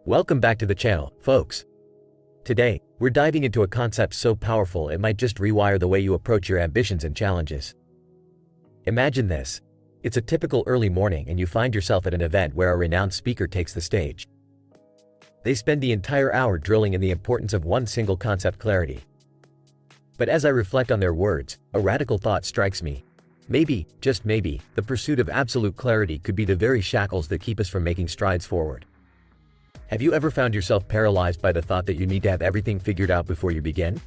Welcome back to the channel, folks. Today, we're diving into a concept so powerful it might just rewire the way you approach your ambitions and challenges. Imagine this. It's a typical early morning and you find yourself at an event where a renowned speaker takes the stage. They spend the entire hour drilling in the importance of one single concept: clarity. But as I reflect on their words, a radical thought strikes me. Maybe, just maybe, the pursuit of absolute clarity could be the very shackles that keep us from making strides forward. Have you ever found yourself paralyzed by the thought that you need to have everything figured out before you begin?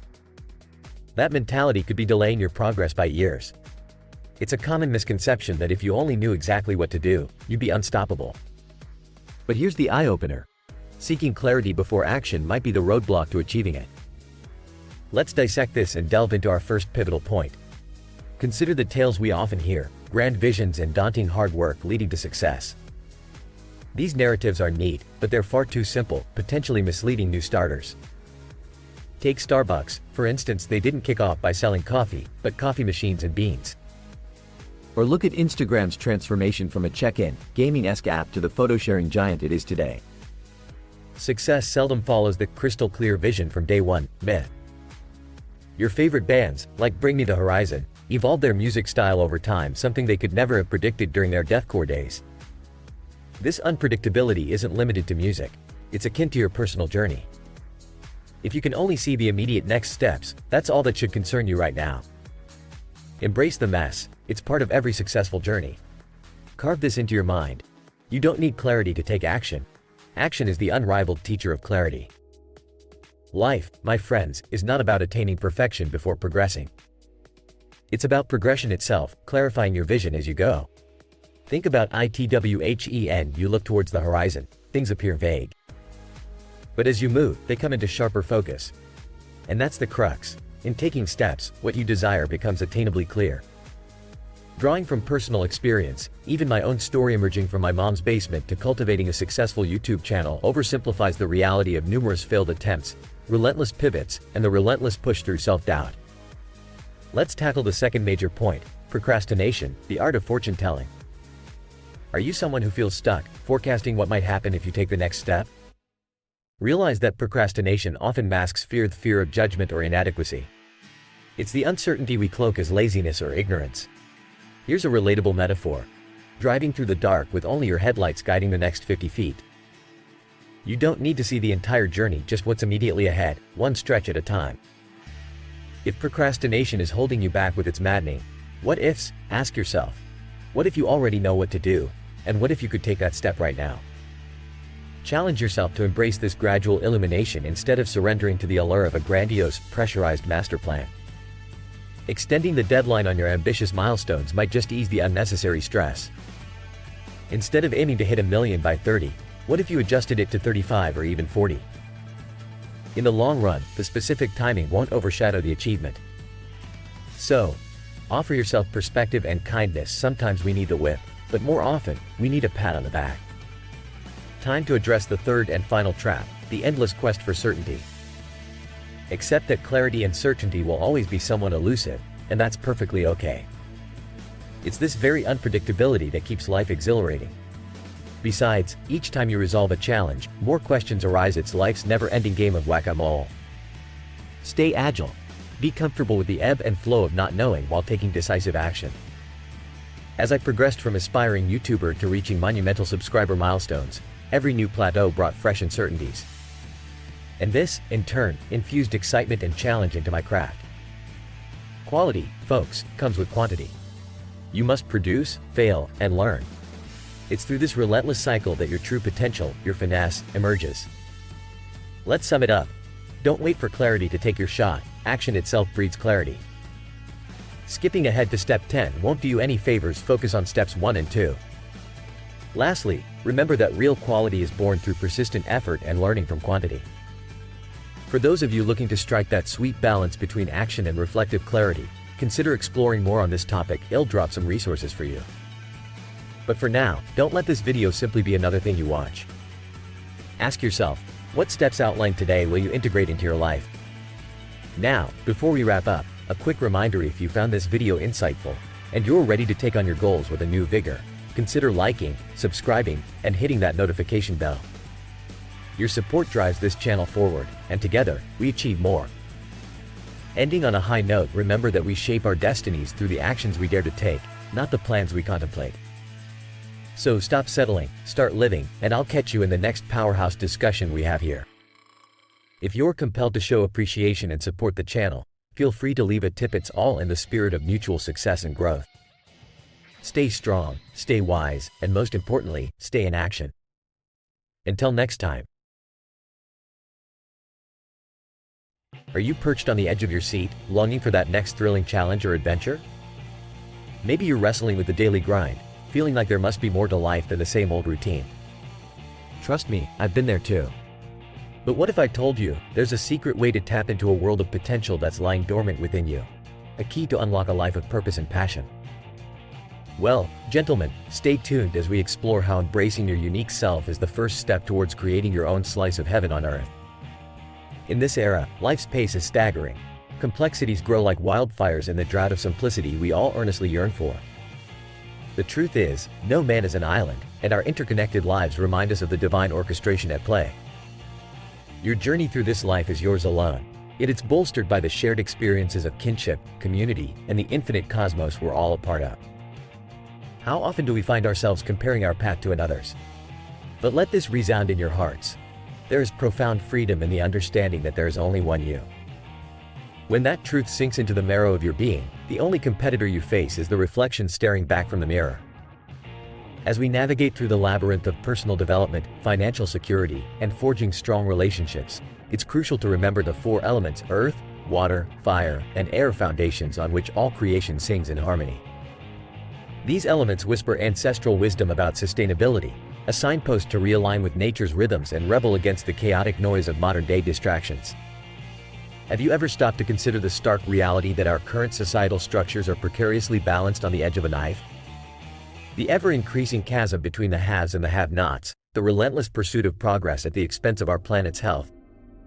That mentality could be delaying your progress by years. It's a common misconception that if you only knew exactly what to do, you'd be unstoppable. But here's the eye-opener. Seeking clarity before action might be the roadblock to achieving it. Let's dissect this and delve into our first pivotal point. Consider the tales we often hear: grand visions and daunting hard work leading to success. These narratives are neat, but they're far too simple, potentially misleading new starters. Take Starbucks, for instance. They didn't kick off by selling coffee, but coffee machines and beans. Or look at Instagram's transformation from a check-in, gaming-esque app to the photo-sharing giant it is today. Success seldom follows the crystal-clear vision from day one myth. Your favorite bands, like Bring Me the Horizon, evolved their music style over time, something they could never have predicted during their deathcore days. This unpredictability isn't limited to music. It's akin to your personal journey. If you can only see the immediate next steps, that's all that should concern you right now. Embrace the mess. It's part of every successful journey. Carve this into your mind. You don't need clarity to take action. Action is the unrivaled teacher of clarity. Life, my friends, is not about attaining perfection before progressing. It's about progression itself, clarifying your vision as you go. Think about ITWHEN. You look towards the horizon, things appear vague. But as you move, they come into sharper focus. And that's the crux. In taking steps, what you desire becomes attainably clear. Drawing from personal experience, even my own story emerging from my mom's basement to cultivating a successful YouTube channel oversimplifies the reality of numerous failed attempts, relentless pivots, and the relentless push through self-doubt. Let's tackle the second major point: procrastination, the art of fortune telling. Are you someone who feels stuck, forecasting what might happen if you take the next step? Realize that procrastination often masks the fear of judgment or inadequacy. It's the uncertainty we cloak as laziness or ignorance. Here's a relatable metaphor: driving through the dark with only your headlights guiding the next 50 feet. You don't need to see the entire journey, just what's immediately ahead, one stretch at a time. If procrastination is holding you back with its maddening what ifs, ask yourself, what if you already know what to do? And what if you could take that step right now? Challenge yourself to embrace this gradual illumination instead of surrendering to the allure of a grandiose, pressurized master plan. Extending the deadline on your ambitious milestones might just ease the unnecessary stress. Instead of aiming to hit 1,000,000 by 30, what if you adjusted it to 35 or even 40? In the long run, the specific timing won't overshadow the achievement. So, offer yourself perspective and kindness. Sometimes we need the whip, but more often, we need a pat on the back. Time to address the third and final trap: the endless quest for certainty. Accept that clarity and certainty will always be somewhat elusive, and that's perfectly okay. It's this very unpredictability that keeps life exhilarating. Besides, each time you resolve a challenge, more questions arise. It's life's never-ending game of whack-a-mole. Stay agile. Be comfortable with the ebb and flow of not knowing while taking decisive action. As I progressed from aspiring YouTuber to reaching monumental subscriber milestones, every new plateau brought fresh uncertainties. And this, in turn, infused excitement and challenge into my craft. Quality, folks, comes with quantity. You must produce, fail, and learn. It's through this relentless cycle that your true potential, your finesse, emerges. Let's sum it up. Don't wait for clarity to take your shot. Action itself breeds clarity. Skipping ahead to step 10 won't do you any favors. Focus on steps 1 and 2. Lastly, remember that real quality is born through persistent effort and learning from quantity. For those of you looking to strike that sweet balance between action and reflective clarity, consider exploring more on this topic. I'll drop some resources for you. But for now, don't let this video simply be another thing you watch. Ask yourself, what steps outlined today will you integrate into your life? Now, before we wrap up, a quick reminder: if you found this video insightful, and you're ready to take on your goals with a new vigor, consider liking, subscribing, and hitting that notification bell. Your support drives this channel forward, and together, we achieve more. Ending on a high note, remember that we shape our destinies through the actions we dare to take, not the plans we contemplate. So stop settling, start living, and I'll catch you in the next powerhouse discussion we have here. If you're compelled to show appreciation and support the channel, feel free to leave a tip. It's all in the spirit of mutual success and growth. Stay strong, stay wise, and most importantly, stay in action. Until next time. Are you perched on the edge of your seat, longing for that next thrilling challenge or adventure? Maybe you're wrestling with the daily grind, feeling like there must be more to life than the same old routine. Trust me, I've been there too. But what if I told you, there's a secret way to tap into a world of potential that's lying dormant within you? A key to unlock a life of purpose and passion. Well, gentlemen, stay tuned as we explore how embracing your unique self is the first step towards creating your own slice of heaven on earth. In this era, life's pace is staggering. Complexities grow like wildfires in the drought of simplicity we all earnestly yearn for. The truth is, no man is an island, and our interconnected lives remind us of the divine orchestration at play. Your journey through this life is yours alone, yet it's bolstered by the shared experiences of kinship, community, and the infinite cosmos we're all a part of. How often do we find ourselves comparing our path to another's? But let this resound in your hearts. There is profound freedom in the understanding that there is only one you. When that truth sinks into the marrow of your being, the only competitor you face is the reflection staring back from the mirror. As we navigate through the labyrinth of personal development, financial security, and forging strong relationships, it's crucial to remember the four elements: earth, water, fire, and air, foundations on which all creation sings in harmony. These elements whisper ancestral wisdom about sustainability, a signpost to realign with nature's rhythms and rebel against the chaotic noise of modern-day distractions. Have you ever stopped to consider the stark reality that our current societal structures are precariously balanced on the edge of a knife? The ever-increasing chasm between the haves and the have-nots, the relentless pursuit of progress at the expense of our planet's health.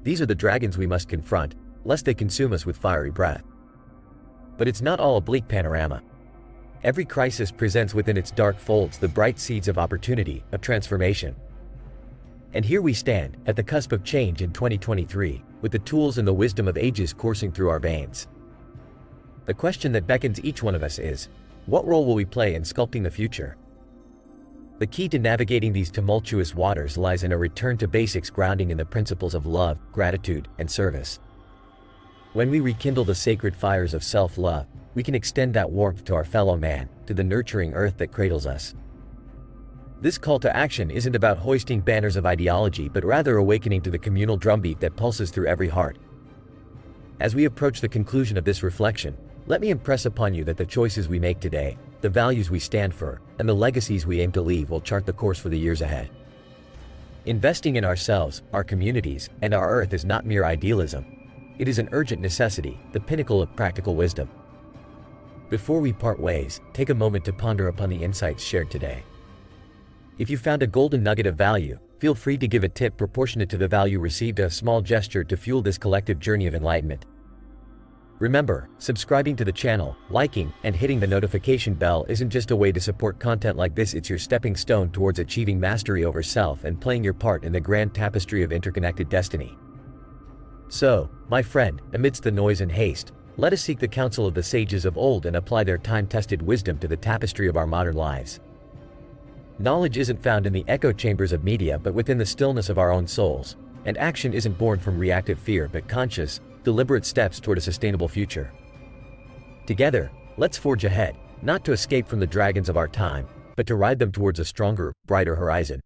These are the dragons we must confront, lest they consume us with fiery breath. But it's not all a bleak panorama. Every crisis presents within its dark folds the bright seeds of opportunity, of transformation. And here we stand, at the cusp of change in 2023, with the tools and the wisdom of ages coursing through our veins. The question that beckons each one of us is, what role will we play in sculpting the future? The key to navigating these tumultuous waters lies in a return to basics, grounding in the principles of love, gratitude, and service. When we rekindle the sacred fires of self-love, we can extend that warmth to our fellow man, to the nurturing earth that cradles us. This call to action isn't about hoisting banners of ideology, but rather awakening to the communal drumbeat that pulses through every heart. As we approach the conclusion of this reflection, let me impress upon you that the choices we make today, the values we stand for, and the legacies we aim to leave will chart the course for the years ahead. Investing in ourselves, our communities, and our earth is not mere idealism. It is an urgent necessity, the pinnacle of practical wisdom. Before we part ways, take a moment to ponder upon the insights shared today. If you found a golden nugget of value, feel free to give a tip proportionate to the value received, a small gesture to fuel this collective journey of enlightenment. Remember, subscribing to the channel, liking, and hitting the notification bell isn't just a way to support content like this, it's your stepping stone towards achieving mastery over self and playing your part in the grand tapestry of interconnected destiny. So, my friend, amidst the noise and haste, let us seek the counsel of the sages of old and apply their time-tested wisdom to the tapestry of our modern lives. Knowledge isn't found in the echo chambers of media but within the stillness of our own souls, and action isn't born from reactive fear but conscious, deliberate steps toward a sustainable future. Together, let's forge ahead, not to escape from the dragons of our time, but to ride them towards a stronger, brighter horizon.